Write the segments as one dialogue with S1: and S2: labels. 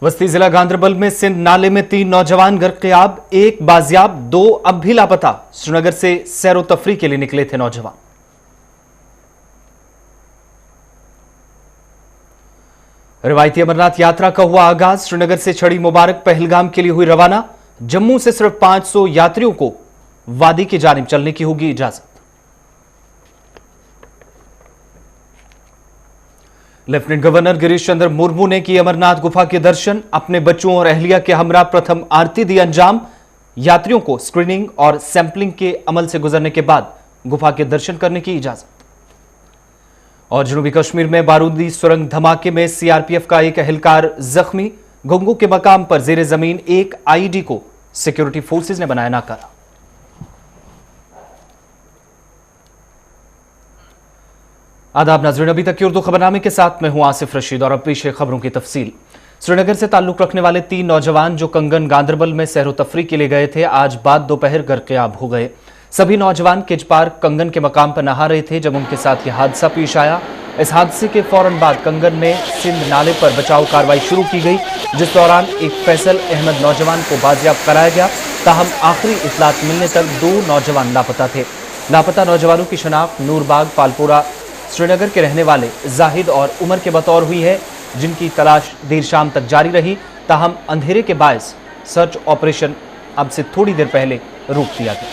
S1: वस्ती जिला गांधरबल में सिंध नाले में 3 नौजवान गर्क-ए-आब, 1 बाजियाब, 2 अब भी लापता। श्रीनगर से सैरो तफरी के लिए निकले थे नौजवान। रिवायती अमरनाथ यात्रा का हुआ आगाज। श्रीनगर से छड़ी मुबारक पहलगाम के लिए हुई रवाना। जम्मू से सिर्फ 500 यात्रियों को वादी की जानिब चलने की होगी इजाजत। लेफ्टिनेंट गवर्नर गिरीश चंद्र मुर्मू ने की अमरनाथ गुफा के दर्शन। अपने बच्चों और अहलिया के हमरा प्रथम आरती दी अंजाम। यात्रियों को स्क्रीनिंग और सैंपलिंग के अमल से गुजरने के बाद गुफा के दर्शन करने की इजाजत। और जनूबी कश्मीर में बारूदी सुरंग धमाके में सीआरपीएफ का एक एहलकार जख्मी। घुंगू के मकाम पर जेरे जमीन एक आईईडी को सिक्योरिटी फोर्सेज ने बनाया नाकारा। आदाब नाज़रीन, अभी तक की उर्दू खबरनामे के साथ मैं हूं आसिफ रशीद और अब पेश है खबरों की तफसील। श्रीनगर से ताल्लुक रखने वाले 3 नौजवान जो कंगन गांधरबल में सैरो तफरी के लिए गए थे, आज बाद दोपहर गर्क-ए-आब हो गए। सभी नौजवान किज पार्क कंगन के मकाम पर नहा रहे थे जब उनके साथ यह हादसा पेश आया। इस हादसे के फौरन बाद कंगन में सिंध नाले पर बचाव कार्रवाई शुरू की गई, जिस दौरान एक फैसल अहमद नौजवान को बाजियाब कराया गया। ताहम आखिरी इतलात मिलने तक 2 नौजवान लापता थे। लापता नौजवानों की शनाख्त नूरबाग पालपोरा श्रीनगर के रहने वाले जाहिद और उमर के बतौर हुई है, जिनकी तलाश देर शाम तक जारी रही। ताहम अंधेरे के बायस सर्च ऑपरेशन अब से थोड़ी देर पहले रोक दिया गया।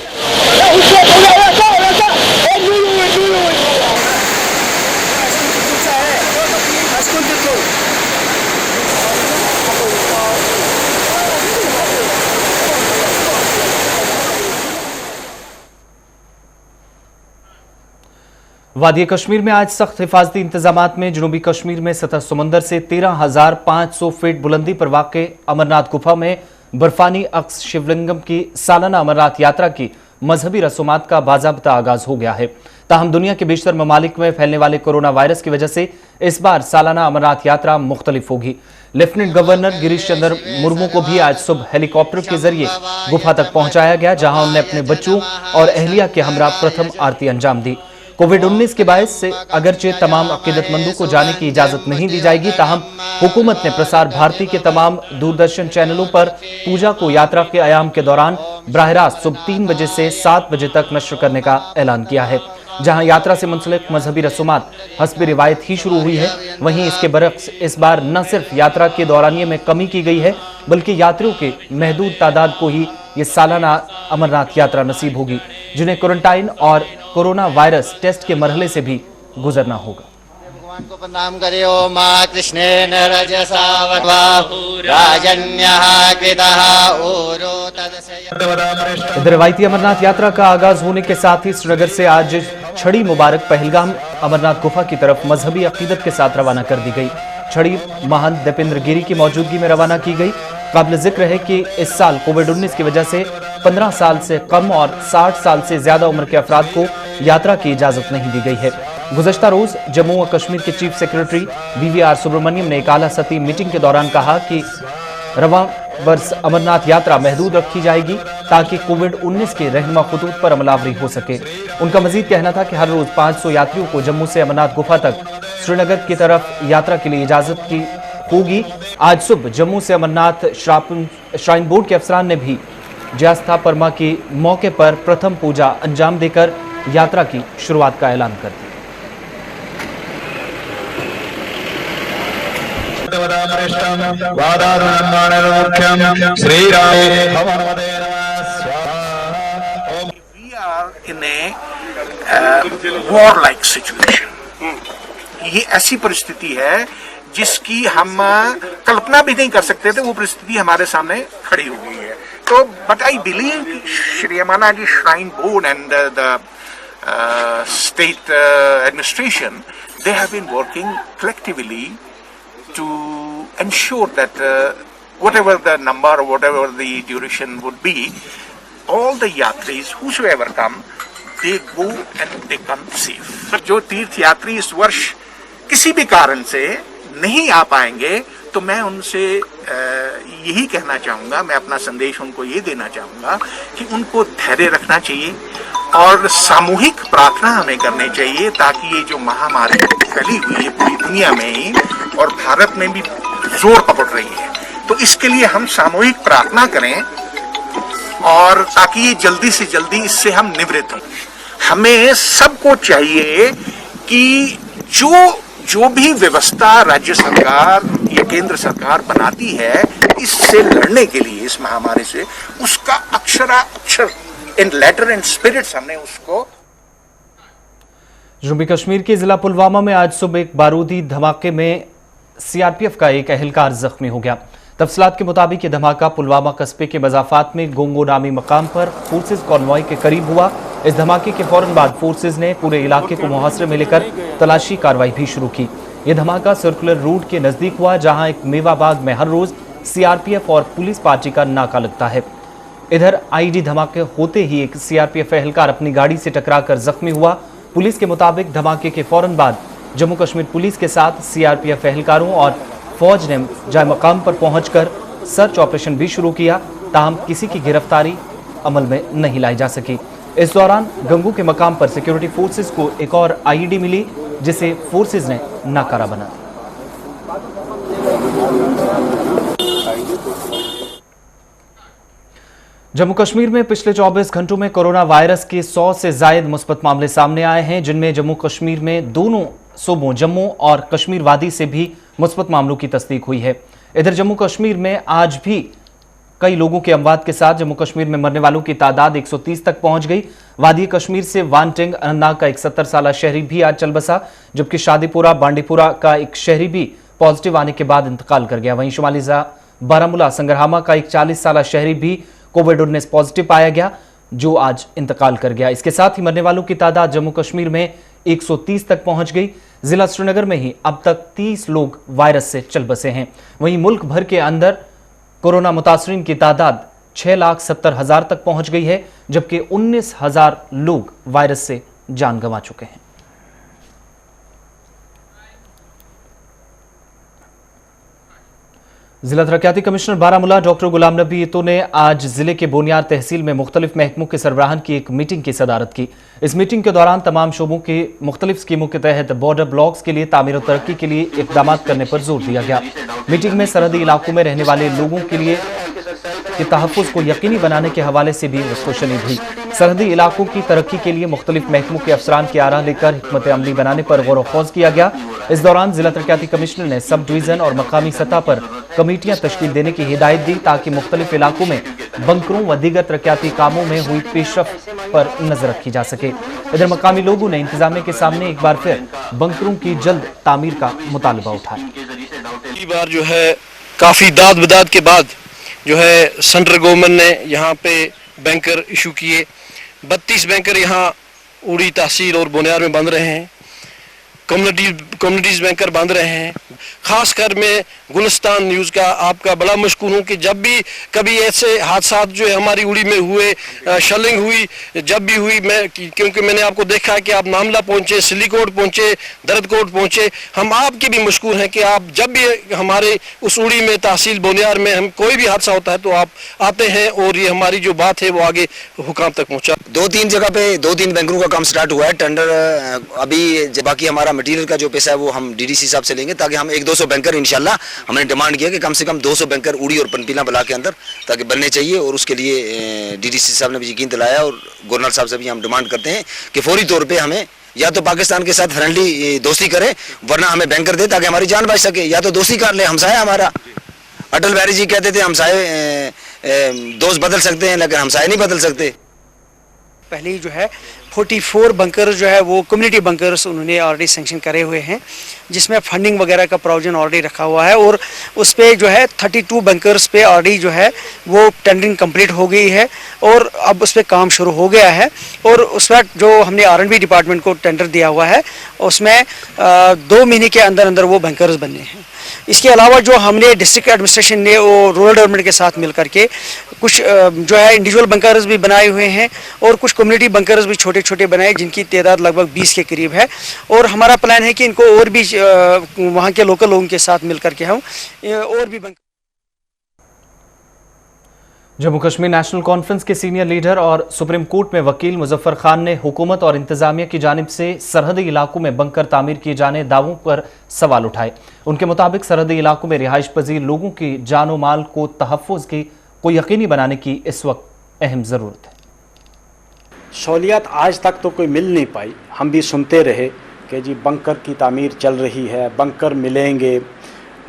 S1: वादी कश्मीर में आज सख्त हिफाजती इंतजामात में जनूबी कश्मीर में सतह समंदर से 13,500 फीट बुलंदी पर वाक़ अमरनाथ गुफा में बर्फानी अक्स शिवलिंगम की सालाना अमरनाथ यात्रा की मजहबी रसूमात का बाज़ाब्ता आगाज हो गया है। ताहम दुनिया के बेशतर ममालिक में फैलने वाले कोरोना वायरस की वजह से इस बार सालाना अमरनाथ यात्रा मुख्तलिफ होगी। लेफ्टिनेंट गवर्नर गिरीश चंद्र मुर्मू को भी आज सुबह हेलीकॉप्टर के जरिए गुफा तक पहुंचाया गया, जहां उन्होंने अपने बच्चों और अहलिया के हमरा प्रथम आरती अंजाम दी। कोविड-19 के बायस से अगरचे तमाम अकीदतमंदों को जाने की इजाजत नहीं दी जाएगी, ताहम हुकूमत ने प्रसार भारती के तमाम दूरदर्शन चैनलों पर पूजा को यात्रा के आयाम के दौरान बराह रास्त सुबह 3 बजे से 7 बजे तक नश्र करने का ऐलान किया है। जहां यात्रा से मुंसलिक मजहबी रसूमात हस्ब रिवायत ही शुरू हुई है, वहीं इसके बरक्स इस बार न सिर्फ यात्रा के दौरानिये में कमी की गई है, बल्कि यात्रियों के महदूद तादाद को ही ये सालाना अमरनाथ यात्रा नसीब होगी, जिन्हें क्वारंटाइन और कोरोना वायरस टेस्ट के मरहले से भी गुजरना होगा।
S2: भगवान को प्रणाम करे। ओ मां कृष्णेन रजसा राजन्यः कृतः ओरो तदस्य।
S1: इधर रवायती अमरनाथ यात्रा का आगाज होने के साथ ही श्रीनगर से आज छड़ी मुबारक पहलगाम अमरनाथ गुफा की तरफ मजहबी अकीदत के साथ रवाना कर दी गई। छड़ी महंत दीपेंद्र गिरी की मौजूदगी में रवाना की गई। काबिल जिक्र है कि इस साल कोविड-19 की वजह से 15 साल से कम और 60 साल से ज्यादा उम्र के अफराद को यात्रा की इजाजत नहीं दी गई है। गुज़श्ता रोज जम्मू और कश्मीर के चीफ सेक्रेटरी वीवीआर सुब्रमण्यम ने एक आला सतही मीटिंग के दौरान कहा कि रवां वर्ष अमरनाथ यात्रा महदूद रखी जाएगी ताकि कोविड-19 के रहनुमा खुतूत पर अमलावरी हो सके। उनका मजीद कहना था कि हर रोज 500 यात्रियों को जम्मू से अमरनाथ गुफा तक श्रीनगर की तरफ यात्रा के लिए इजाजत की होगी। आज सुबह जम्मू से अमरनाथ श्राइन बोर्ड के अफसरान ने भी ज्यास्था परमा के मौके पर प्रथम पूजा अंजाम देकर यात्रा की शुरुआत का ऐलान कर दिया।
S3: We are in a war-like situation. ये ऐसी परिस्थिति है जिसकी हम कल्पना भी नहीं कर सकते थे, वो परिस्थिति हमारे सामने खड़ी हो गई है। तो बट आई बिलीव श्री अमाना ji shrine board and the state administration, they have been working collectively to ensure that whatever the number or whatever the duration would be, all the yatris whosoever come, they go and they come safe. जो तीर्थ यात्री इस वर्ष किसी भी कारण से नहीं आ पाएंगे, तो मैं उनसे यही कहना चाहूँगा, मैं अपना संदेश उनको ये देना चाहूँगा कि उनको धैर्य रखना चाहिए और सामूहिक प्रार्थना हमें करनी चाहिए ताकि ये जो महामारी फैली हुई है पूरी दुनिया में ही और भारत में भी जोर पकड़ रही है, तो इसके लिए हम सामूहिक प्रार्थना करें और ताकि ये जल्दी से जल्दी इससे हम निवृत्त हों। हमें सबको चाहिए कि जो भी व्यवस्था राज्य सरकार या केंद्र सरकार बनाती है इससे लड़ने के लिए, इस महामारी से, उसका अक्षर इन लेटर एंड स्पिरिट्स हमने उसको।
S1: जनूबी कश्मीर के जिला पुलवामा में आज सुबह एक बारूदी धमाके में सीआरपीएफ का एक एहलकार जख्मी हो गया। तफसीलात के मुताबिक ये धमाका पुलवामा कस्बे के मजाफात में गोंगो नामी मकाम पर फोर्सेज कॉन्वॉय के करीब हुआ। इस धमाके के फौरन बाद फोर्सेज ने पूरे इलाके को मुहासरे में लेकर तलाशी कार्रवाई भी शुरू की। यह धमाका सर्कुलर रूट के नजदीक हुआ, जहां एक मेवा बाग में हर रोज सीआरपीएफ और पुलिस पार्टी का नाका लगता है। इधर आईडी धमाके होते ही एक सीआरपीएफ एहलकार अपनी गाड़ी से टकराकर जख्मी हुआ। पुलिस के मुताबिक धमाके के फौरन बाद जम्मू कश्मीर पुलिस के साथ सीआरपीएफ एहलकारों और फौज ने जाए मकाम पर पहुंचकर सर्च ऑपरेशन भी शुरू किया, ताहम किसी की गिरफ्तारी अमल में नहीं लाई जा सकी। इस दौरान गंगू के मकाम पर सिक्योरिटी फोर्सेज को एक और आईईडी मिली, जिसे फोर्सेज ने नाकारा बना। जम्मू कश्मीर में पिछले 24 घंटों में कोरोना वायरस के 100 से ज्यादा मुस्बत मामले सामने आए हैं, जिनमें जम्मू कश्मीर में दोनों सूबों जम्मू और कश्मीर वादी से भी मुस्बत मामलों की तस्दीक हुई है। इधर जम्मू कश्मीर में आज भी कई लोगों के अमवात के साथ जम्मू कश्मीर में मरने वालों की तादाद 130 तक पहुंच गई। वादी कश्मीर से वानटेंग अनंतनाग का एक 70 साला शहरी भी आज चल बसा, जबकि शादीपुरा बांडीपुरा का एक शहरी भी पॉजिटिव आने के बाद इंतकाल कर गया। वहीं शुमाली बारामूला संगरहामा का एक 40 साला शहरी भी कोविड-19 पॉजिटिव पाया गया, जो आज इंतकाल कर गया। इसके साथ ही मरने वालों की तादाद जम्मू कश्मीर में 130 तक पहुंच गई। जिला श्रीनगर में ही अब तक 30 लोग वायरस से चल बसे हैं। वहीं मुल्क भर के अंदर कोरोना मुतासरीन की तादाद 6,70,000 तक पहुंच गई है, जबकि 19,000 लोग वायरस से जान गंवा चुके हैं। जिला तरक्याती कमिश्नर बारामूला डॉक्टर गुलाम नबी इतो ने आज जिले के बोनियार तहसील में मुख्तलिफ महकमों के सरबराहान की एक मीटिंग की सदारत की। इस मीटिंग के दौरान तमाम शोबों की मुख्तलिफ स्कीमों के तहत बॉर्डर ब्लॉक्स के लिए तामीर और तरक्की के लिए इकदाम करने पर जोर दिया गया। मीटिंग में सरहदी इलाकों में रहने वाले लोगों के लिए तहफ़्फ़ुज़ को यकीनी बनाने के हवाले से भी गुफ्तगू हुई। सरहदी इलाकों की तरक्की के लिए मुख्तलिफ महकमों के अफसरान की आरा लेकर हिकमत अमली बनाने पर गौर ख़ौज़ किया गया। इस दौरान जिला तरक्याती कमिश्नर ने सब डिवीज़न और मकामी सतह पर कमेटियां तश्कील देने की हिदायत दी, ताकि मुख्तलिफ इलाकों में बंकरों व दीगर तरक्याती कामों में हुई पेशरफ्त पर नजर रखी जा सके। इधर मकामी लोगों ने इंतजामिया के सामने एक बार फिर बंकरों की जल्द तामीर का मुतालबा उठाया।
S4: पिछली बार जो है काफ़ी दाद बदाद के बाद जो है सेंट्रल गवर्नमेंट ने यहाँ पे बैंकर इशू किए। 32 बैंकर यहाँ उड़ी तहसील और बुनियाद में बंद रहे हैं। कम्युनिटीज बैंकर बंद रहे हैं। खासकर मैं गुलिस्तान न्यूज़ का आपका बड़ा मशकूर हूँ कि जब भी कभी ऐसे हादसा जो है हमारी उड़ी में हुए, शलिंग हुई, जब भी हुई, मैं क्योंकि मैंने आपको देखा है कि आप मामला पहुँचे, सिलीकोट पहुँचे, दरदकोट पहुँचे, हम आपके भी मशकूर हैं कि आप जब भी हमारे उस उड़ी में तहसील बोनियार में हम कोई भी हादसा होता है तो आप आते हैं और ये हमारी जो बात है वो आगे हुकाम तक पहुँचा।
S5: 2-3 जगह पे 2-3 बैंकरों का काम स्टार्ट हुआ है। टेंडर अभी बाकी हमारा मटेरियल का जो पैसा है वो हम डीडीसी साहब से लेंगे, ताकि हम 100-200 बैंकर इंशाल्लाह हमने डिमांड किया कि कम से कम 200 बैंकर उड़ी और पनपीला बला के अंदर ताकि बनने चाहिए, और उसके लिए डीडीसी साहब ने भी यकीन दिलाया और गवर्नर साहब से भी हम डिमांड करते हैं कि फौरी तौर पे हमें या तो पाकिस्तान के साथ फ्रेंडली दोस्ती करे, वरना हमें बैंकर दे ताकि हमारी जान बच सके, या तो दोस्ती कर ले। हमसाया हमारा अटल बिहारी जी कहते थे हमसाए दोस्त बदल सकते हैं लेकिन हमसाए नहीं बदल सकते।
S6: पहले ही जो है 44 बंकर जो है वो कम्युनिटी बंकर्स उन्होंने ऑलरेडी सेंक्शन करे हुए हैं, जिसमें फंडिंग वगैरह का प्रोविजन ऑलरेडी रखा हुआ है, और उस पर जो है 32 बंकर्स पे ऑलरेडी जो है वो टेंडरिंग कंप्लीट हो गई है और अब उस पर काम शुरू हो गया है। और उस वक्त जो हमने R&B डिपार्टमेंट को टेंडर दिया हुआ है उसमें 2 महीने के अंदर अंदर वो बंकर्स बनने हैं। इसके अलावा जो हमने डिस्ट्रिक्ट एडमिनिस्ट्रेशन ने और रूरल डेवलपमेंट के साथ मिल करके कुछ जो है इंडिविजुअल बंकर्स भी बनाए हुए हैं और कुछ कम्युनिटी बंकर्स भी छोटे छोटे बनाए, जिनकी तादाद लगभग 20 के करीब है। और हमारा प्लान है कि इनको और भी वहाँ के लोकल लोगों के साथ मिल करके हम और भी
S1: जम्मू कश्मीर नेशनल कॉन्फ्रेंस के सीनियर लीडर और सुप्रीम कोर्ट में वकील मुजफ्फर खान ने हुकूमत और इंतजामिया की जानिब से सरहदी इलाकों में बंकर तामीर किए जाने दावों पर सवाल उठाए। उनके मुताबिक सरहदी इलाकों में रिहाइश पजीर लोगों की जान और माल को तहफ़्फ़ुज़ की को यकीनी बनाने की इस वक्त अहम ज़रूरत है।
S7: सहूलियत आज तक तो कोई मिल नहीं पाई। हम भी सुनते रहे कि जी बंकर की तामीर चल रही है, बंकर मिलेंगे।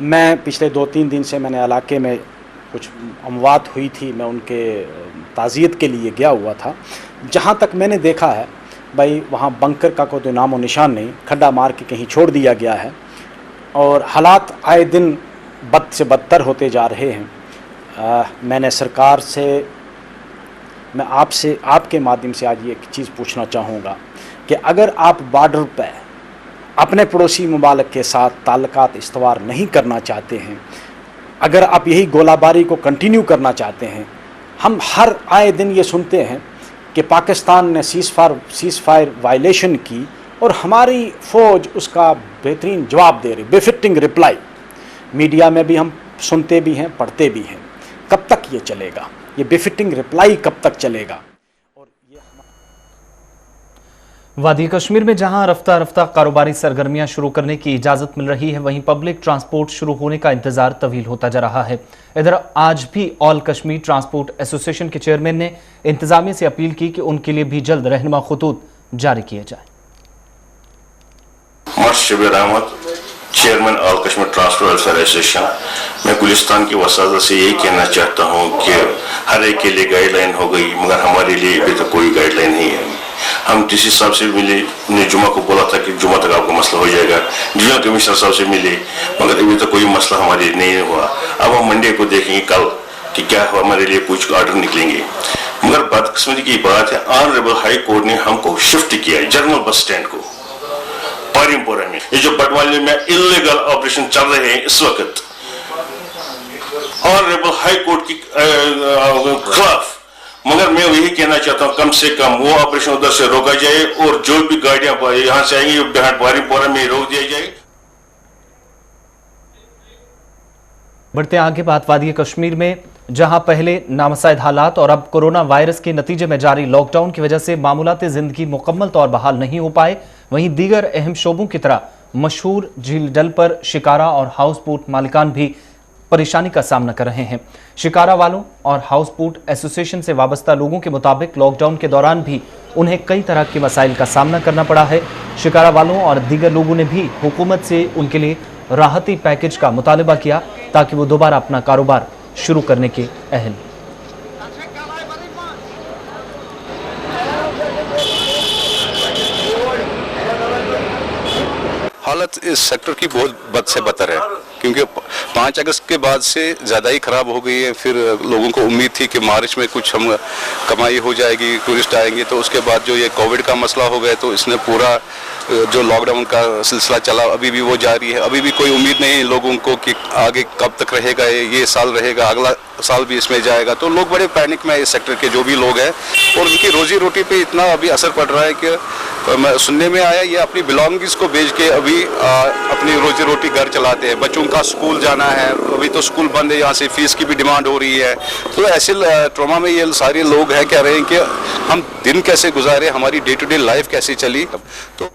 S7: मैं पिछले 2-3 दिन से मैंने इलाके में कुछ अमवात हुई थी, मैं उनके ताज़ियत के लिए गया हुआ था। जहाँ तक मैंने देखा है भाई वहाँ बंकर का कोई नामो निशान नहीं, खड्डा मार के कहीं छोड़ दिया गया है और हालात आए दिन बद से बदतर होते जा रहे हैं। मैंने सरकार से, मैं आपसे आपके माध्यम से आज ये एक चीज़ पूछना चाहूँगा कि अगर आप बॉर्डर पर अपने पड़ोसी मुमालिक के साथ ताल्लुकात इस्तवार नहीं करना चाहते हैं, अगर आप यही गोलाबारी को कंटिन्यू करना चाहते हैं, हम हर आए दिन ये सुनते हैं कि पाकिस्तान ने सीज़ फायर वायलेशन की और हमारी फ़ौज उसका बेहतरीन जवाब दे रही, बेफिटिंग रिप्लाई। मीडिया में भी हम सुनते भी हैं, पढ़ते भी हैं। कब तक ये चलेगा? ये बेफिटिंग रिप्लाई कब तक चलेगा?
S1: वादी कश्मीर में जहां रफ्ता रफ्ता कारोबारी सरगर्मियां शुरू करने की इजाजत मिल रही है, वहीं पब्लिक ट्रांसपोर्ट शुरू होने का इंतजार तवील होता जा रहा है। इधर आज भी ऑल कश्मीर ट्रांसपोर्ट एसोसिएशन के चेयरमैन ने इंतजामिया से अपील की कि उनके लिए भी जल्द रहनुमा खतूत जारी किए जाए।
S8: Shabbir Ahmed, chairman all Kashmir transport welfare association. मैं गुलिस्तान की वसादत से यही कहना चाहता हूँ कि हर एक के लिए गाइडलाइन हो गई, मगर हमारे लिए अभी तक कोई गाइडलाइन नहीं है। हम डीसी साहब से मिले, ने जुमा को बोला था कि जुमा तक आपका मसला हो जाएगा। डिवीजनल कमिश्नर साहब से मिले, मगर अभी तक कोई मसला हमारे नहीं हुआ। अब हम मंडे को देखेंगे कल कि क्या हमारे लिए कुछ ऑर्डर निकलेंगे। मगर बदकिस्मती की बात है, ऑनरेबल हाई कोर्ट ने हमको शिफ्ट किया जनरल बस स्टैंड को पारिमपोरा में। ये जो बटवाली में इलीगल ऑपरेशन चल रहे हैं इस वक्त, ऑनरेबल हाई कोर्ट की खिलाफ। मगर मैं यही कहना चाहता हूँ कम से कम वो ऑपरेशन उधर से रोका जाए और जो भी गाड़ियां यहाँ से आएंगी पारिमपोरा में रोक दिया जाए।
S1: बढ़ते आगे बात वादी कश्मीर में, जहां पहले नामसाइद हालात और अब कोरोना वायरस के नतीजे में जारी लॉकडाउन की वजह से मामूलाती जिंदगी मुकम्मल तौर बहाल नहीं हो पाए, वहीं दीगर अहम शोबों की तरह मशहूर झील डल पर शिकारा और हाउस बोट मालिकान भी परेशानी का सामना कर रहे हैं। शिकारा वालों और हाउस बोट एसोसिएशन से वाबस्ता लोगों के मुताबिक लॉकडाउन के दौरान भी उन्हें कई तरह के मसाइल का सामना करना पड़ा है। शिकारा वालों और दीगर लोगों ने भी हुकूमत से उनके लिए राहती पैकेज का मुतालबा किया ताकि वो दोबारा अपना कारोबार शुरू करने के अहल।
S9: हालत इस सेक्टर की बहुत बद से बदतर है, क्योंकि 5 अगस्त के बाद से ज़्यादा ही ख़राब हो गई है। फिर लोगों को उम्मीद थी कि मार्च में कुछ हम कमाई हो जाएगी, टूरिस्ट आएंगे, तो उसके बाद जो ये कोविड का मसला हो गया तो इसने पूरा जो लॉकडाउन का सिलसिला चला अभी भी वो जारी है। अभी भी कोई उम्मीद नहीं है लोगों को कि आगे कब तक रहेगा, ये साल रहेगा, अगला साल भी इसमें जाएगा। तो लोग बड़े पैनिक में इस सेक्टर के जो भी लोग हैं, और उनकी रोजी रोटी पे इतना अभी असर पड़ रहा है कि मैं सुनने में आया ये अपनी बिलोंगिंग्स को बेच के अभी अपनी रोजी रोटी घर चलाते हैं। बच्चों का स्कूल जाना है, अभी तो स्कूल बंद है, यहाँ से फीस की भी डिमांड हो रही है। तो ऐसे ट्रॉमा में ये सारे लोग हैं कह रहे हैं कि हम दिन कैसे गुजारे, हमारी डे टू डे लाइफ कैसे चली। तो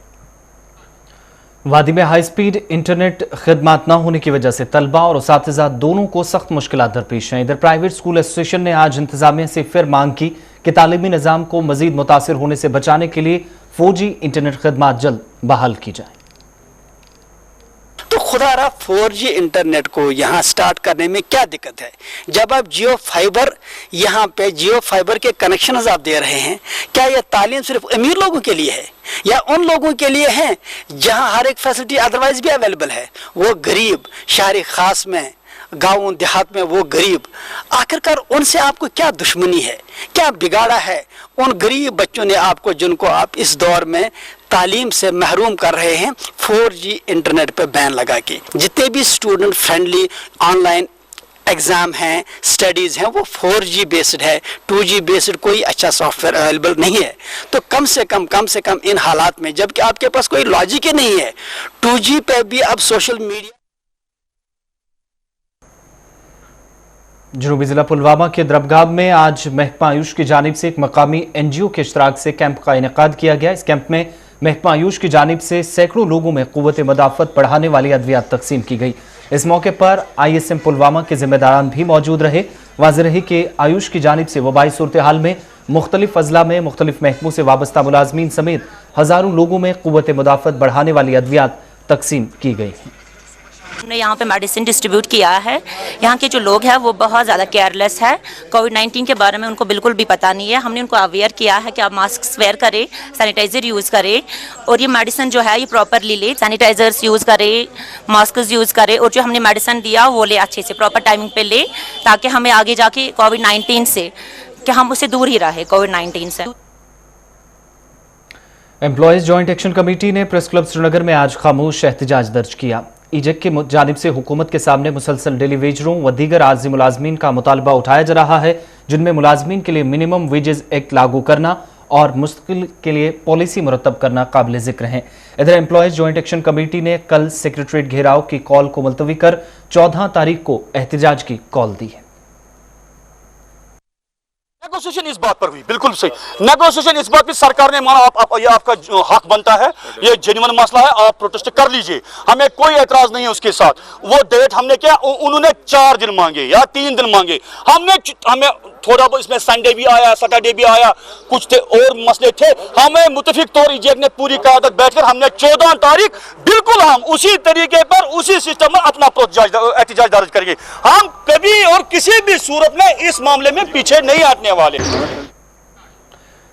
S1: वादी में हाई स्पीड इंटरनेट खिदमात न होने की वजह से तलबा और उसातिज़ा दोनों को सख्त मुश्किलात दरपेश हैं। इधर प्राइवेट स्कूल एसोसिएशन ने आज इंतजामिया से फिर मांग की कि तालीमी निज़ाम को मजीद मुतासिर होने से बचाने के लिए 4G इंटरनेट खिदमात जल्द बहाल की जाए।
S6: तो खुदारा 4G इंटरनेट को यहाँ स्टार्ट करने में क्या दिक्कत है? जब आप जियो फाइबर यहाँ पे जियो फाइबर के कनेक्शन आप दे रहे हैं, क्या यह तालीम सिर्फ अमीर लोगों के लिए है या उन लोगों के लिए है जहाँ हर एक फैसिलिटी अदरवाइज भी अवेलेबल है? वो गरीब शहरी खास में, गाँव देहात में वो गरीब, आखिरकार उनसे आपको क्या दुश्मनी है, क्या बिगाड़ा है उन गरीब बच्चों ने आपको, जिनको आप इस दौर में तालीम से महरूम कर रहे हैं 4G इंटरनेट पे बैन लगा के? जितने भी स्टूडेंट फ्रेंडली ऑनलाइन एग्ज़ाम हैं, स्टडीज़ हैं, वो 4G बेस्ड है, 2G बेस्ड कोई अच्छा सॉफ्टवेयर अवेलेबल नहीं है। तो कम से कम इन हालात में, जबकि आपके पास कोई लॉजिक ही नहीं है, 2G पे भी अब सोशल मीडिया
S1: जनूबी जिला पुलवामा के द्रबगाम में आज महकमा आयुष की जानिब से एक मकामी एनजीओ के इश्तराक से कैंप का इनेकाद किया गया। इस कैंप में महकमा आयुष की जानिब से सैकड़ों लोगों में कुव्वत मदाफत बढ़ाने वाली अद्वियात तकसीम की गई। इस मौके पर ISM पुलवामा के जिम्मेदारान भी मौजूद रहे। वाज़ेह रही कि आयुष की जानिब से वबाई सूरत हाल में मुख्तलिफ अजला में मुख्तलिफ महकमों से वाबस्ता मुलाजमीन समेत हजारों लोगों में कुव्वत मदाफत बढ़ाने वाली अद्वियात तकसीम की गई।
S10: हमने यहाँ पे मेडिसिन डिस्ट्रीब्यूट किया है। यहाँ के जो लोग हैं वो बहुत ज़्यादा केयरलेस है। कोविड-19 के बारे में उनको बिल्कुल भी पता नहीं है। हमने उनको अवेयर किया है कि आप मास्क वेयर करें, सैनिटाइज़र यूज़ करें और ये मेडिसिन जो है ये प्रॉपरली ले, सैनिटाइज़र्स यूज़ करें, मास्क यूज़ करें और जो हमने मेडिसिन दिया वो ले अच्छे से प्रॉपर टाइमिंग पे ले, ताकि हमें आगे जाके कोविड-19 से कि हम उससे दूर ही रहे कोविड-19 से।
S1: एम्प्लॉयज जॉइंट एक्शन कमेटी ने प्रेस क्लब श्रीनगर में आज खामोश एहतजाज दर्ज किया। ईजेक की जानिब से हुकूमत के सामने मुसलसल डेली वेजरों व दीगर आर्जी मुलाजमीन का मुतालबा उठाया जा रहा है, जिनमें मुलाजमीन के लिए मिनिमम वेजेस एक्ट लागू करना और मुस्तकिल के लिए पॉलिसी मुरतब करना काबिल जिक्र हैं। इधर एम्प्लॉयज जॉइंट एक्शन कमेटी ने कल सेक्रेटरीट घेराव की कॉल को मुलतवी कर 14 तारीख को एहतजाज की कॉल दी है।
S11: नेगोशिएशन इस बात पर हुई, बिल्कुल सही नेगोशिएशन इस बात पर सरकार ने माना ये आपका हक बनता है, ये जेन्युइन मसला है, आप प्रोटेस्ट कर लीजिए, हमें कोई एतराज नहीं है उसके साथ। वो डेट हमने क्या, उन्होंने 4 दिन मांगे या 3 दिन मांगे, हमें थोड़ा बहुत इसमें संडे भी आया, सैटरडे भी आया, कुछ थे और मसले थे, हमें मुतफिक तौर ईजेक ने पूरी क़यादत बैठकर हमने 14 तारीख बिल्कुल हम उसी तरीके पर उसी सिस्टम में अपना एहतजाज दर्ज करेंगे। हम कभी और किसी भी सूरत में इस मामले में पीछे नहीं हटने वाले।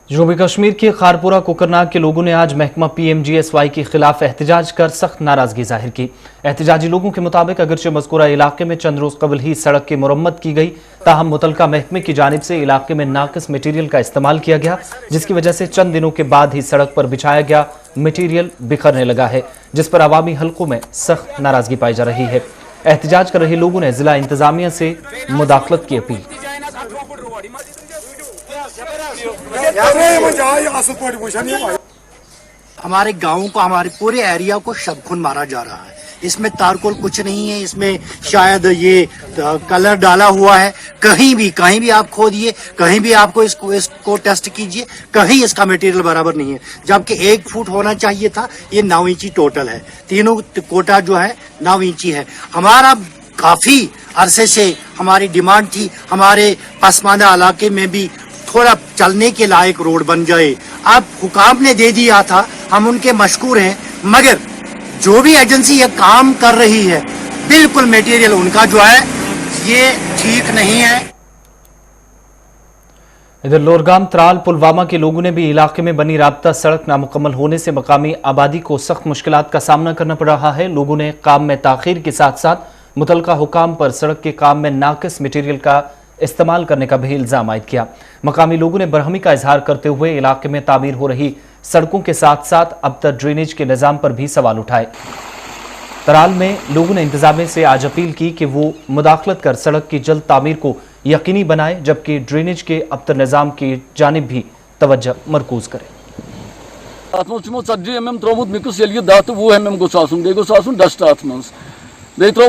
S1: जनूबी कश्मीर के खारपुरा कोकरनाग के लोगों ने आज महकमा PMGSY के खिलाफ एहतजाज कर सख्त नाराजगी जाहिर की। एहतजाजी लोगों के मुताबिक अगरचे मज़कूरा इलाके में चंद रोज कबल ही सड़क की मुरम्मत की गई, ताहम मुतलका महकमे की जानिब से इलाके में नाकिस मटीरियल का इस्तेमाल किया गया, जिसकी वजह से चंद दिनों के बाद ही सड़क पर बिछाया गया मटीरियल बिखरने लगा है, जिस पर अवामी हल्कों में सख्त नाराजगी पाई जा रही है। एहतजाज कर रहे लोगों ने जिला इंतजामिया से मुदाखलत की अपील।
S12: हमारे गाँव को, हमारे पूरे एरिया को शबखुन मारा जा रहा है। इसमें तारकोल कुछ नहीं है, इसमें शायद ये कलर डाला हुआ है। कहीं भी आप खोदिए, कहीं भी आपको इसको टेस्ट कीजिए, कहीं इसका मटेरियल बराबर नहीं है। जबकि 1 फुट होना चाहिए था, ये 9 इंची टोटल है। तीनों कोटा जो है 9 इंची है। हमारा काफी अरसे से हमारी डिमांड थी, हमारे पसमानदा इलाके में भी थोड़ा चलने के लायक रोड बन जाए। अब हुकाम ने दे दिया था, हम उनके मशकूर हैं, मगर जो भी एजेंसी ये काम कर रही है बिल्कुल मटेरियल उनका जो है ये ठीक नहीं है।
S1: इधर लोरगाम त्राल पुलवामा के लोगों ने भी इलाके में बनी राब्ता सड़क नामुकम्मल होने से मकामी आबादी को सख्त मुश्किलात का सामना करना पड़ रहा है। लोगों ने काम में ताखीर के साथ साथ मुतलका हुकाम पर सड़क के काम में नाकिस मटीरियल का इस्तेमाल करने का भी इल्जाम आयद किया। मकामी लोगों ने बरहमी का इजहार करते हुए इलाके में तामीर हो रही सड़कों के साथ साथ अब तक ड्रेनेज के निज़ाम पर भी सवाल उठाए। तराल में लोगों ने इंतजामिया से आज अपील की कि वो मुदाखलत कर सड़क की जल्द तामीर को यकीनी बनाए, जबकि ड्रेनेज के अब तक निज़ाम की जानिब भी तवज्जो मरकूज करें।
S13: त्रोह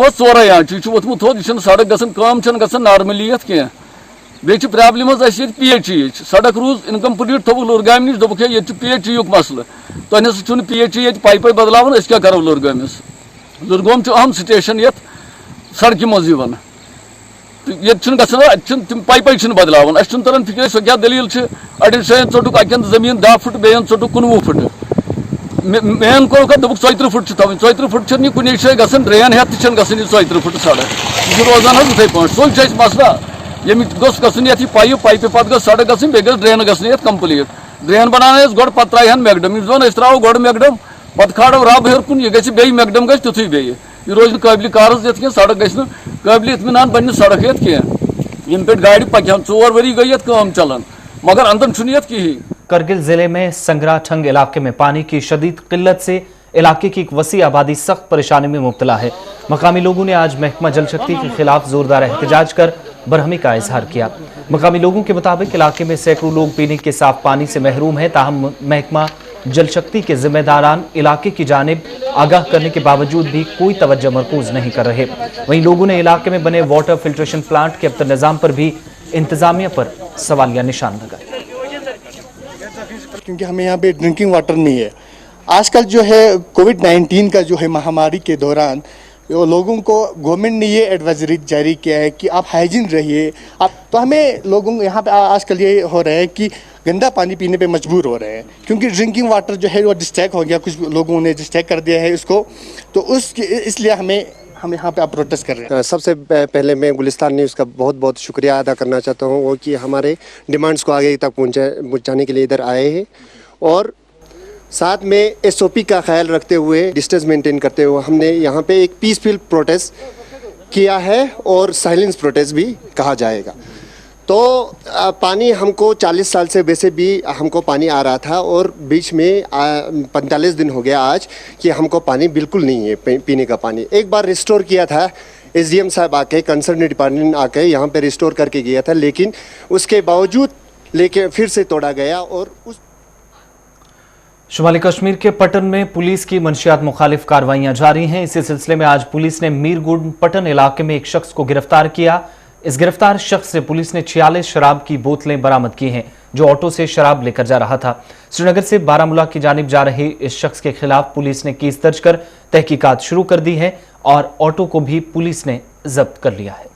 S13: आंच यह वोतमुत थोद, यह सड़क गम नार्मली कह बे प्रॉब्लम PHE सड़क रूज इनकम्प्लीट थोक लोरगाम नश दोक ये PHE युक मसल तुम ना PHE ये पाइप बदलावन क्या करो लोरगामिस। लोरगाम अहम स्टेशन ये सड़क मज ये तम पाइप बदलावन अस तरन फिक्र सो क्या दलील अड़न शायद चोटुक अकन जमीन 10 फुट बेन चोटुक 19 फुट मेन को दोक 34 फुट थवन 34 फुट कुछ जाए गसन ड्रेन हेत 34 फुट सड़क यह रोजान इथे पे सोच मसला ये गसन ये पाइप पे सड़क गई बे ड्रेन गई कम्प्लीट ड्रेन बनाने गो पे त्राहन मैकडम दोन त्रो गो मैकडम पे खाड़ो रब हेर कुन यह बे मैकडम गई तुथु बे यह रोज काबिल कारज ये सड़क गई काबिल इत्मीनान बन सड़क ये कह पे गाड़ी पकन 4 वरी गई काम चलान मगर अंदर ये कहीं।
S1: करगिल जिले में संगरा ठंग इलाके में पानी की शदीद किल्लत से इलाके की एक वसी आबादी सख्त परेशानी में मुब्तला है। मकामी लोगों ने आज महकमा जल शक्ति के खिलाफ जोरदार एहतजाज कर बरहमी का इजहार किया। मकामी लोगों के मुताबिक इलाके में सैकड़ों लोग पीने के साफ पानी से महरूम हैं, ताहम महकमा जल शक्ति के जिम्मेदारान इलाके की जानिब आगाह करने के बावजूद भी कोई तवज्जो मरकूज नहीं कर रहे। वहीं लोगों ने इलाके में बने वाटर फिल्ट्रेशन प्लांट के अब निजाम पर भी इंतजामिया पर सवालिया निशान लगाए,
S14: क्योंकि हमें यहाँ पे ड्रिंकिंग वाटर नहीं है। आजकल जो है कोविड-19 का जो है महामारी के दौरान लोगों को गवर्नमेंट ने ये एडवाइजरी जारी किया है कि आप हाइजीन रहिए। आप तो हमें लोगों यहाँ पे आजकल ये हो रहा है कि गंदा पानी पीने पे मजबूर हो रहे हैं, क्योंकि ड्रिंकिंग वाटर जो है वो डिस्ट्रैक्ट हो गया, कुछ लोगों ने डिस्ट्रैक्ट कर दिया है इसको, तो इसलिए हम यहाँ पे आप प्रोटेस्ट कर रहे हैं।
S15: सबसे पहले मैं गुलिस्तान न्यूज़ का बहुत बहुत शुक्रिया अदा करना चाहता हूँ, वो कि हमारे डिमांड्स को आगे तक पहुँचाने के लिए इधर आए हैं, और साथ में SOP का ख्याल रखते हुए, डिस्टेंस मेंटेन करते हुए हमने यहाँ पे एक पीसफुल प्रोटेस्ट किया है और साइलेंस प्रोटेस्ट भी कहा जाएगा। तो पानी हमको 40 साल से वैसे भी हमको पानी आ रहा था, और बीच में 45 दिन हो गया आज कि हमको पानी बिल्कुल नहीं है पीने का पानी। एक बार रिस्टोर किया था, SDM साहब आके, कंसर्न डिपार्टमेंट आके यहाँ पे रिस्टोर करके गया था, लेकिन उसके बावजूद लेके फिर से तोड़ा गया। और उस
S1: शुमाली कश्मीर के पटन में पुलिस की मंशियात मुखालिफ कार्रवाइयां जारी हैं। इसी सिलसिले में आज पुलिस ने मीरगुंड पटन इलाके में एक शख्स को गिरफ्तार किया। इस गिरफ्तार शख्स से पुलिस ने 46 शराब की बोतलें बरामद की हैं, जो ऑटो से शराब लेकर जा रहा था। श्रीनगर से बारामूला की जानिब जा रहे इस शख्स के खिलाफ पुलिस ने केस दर्ज कर तहकीकात शुरू कर दी है, और ऑटो को भी पुलिस ने जब्त कर लिया है।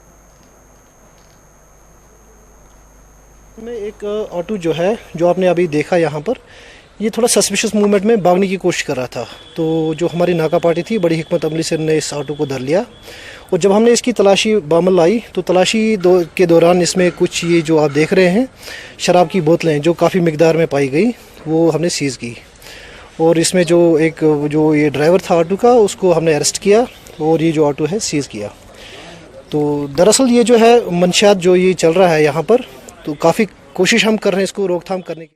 S16: में एक ऑटो जो है, जो आपने अभी देखा यहाँ पर, ये थोड़ा सस्पिशियस मूवमेंट में भागने की कोशिश कर रहा था। तो जो हमारी नाका पार्टी थी, बड़ी हिकमत अमली से ने इस ऑटो को धर लिया, और जब हमने इसकी तलाशी बामल आई तो तलाशी के दौरान इसमें कुछ ये जो आप देख रहे हैं शराब की बोतलें जो काफ़ी मिकदार में पाई गई, वो हमने सीज़ की। और इसमें जो ये ड्राइवर था ऑटो का, उसको हमने अरेस्ट किया, और ये जो ऑटो है सीज़ किया। तो दरअसल ये जो है मंशियात जो ये चल रहा है यहाँ पर, तो काफ़ी कोशिश हम कर रहे हैं इसको रोकथाम करने की।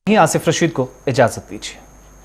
S1: आसिफ रशीद को इजाजत दीजिए।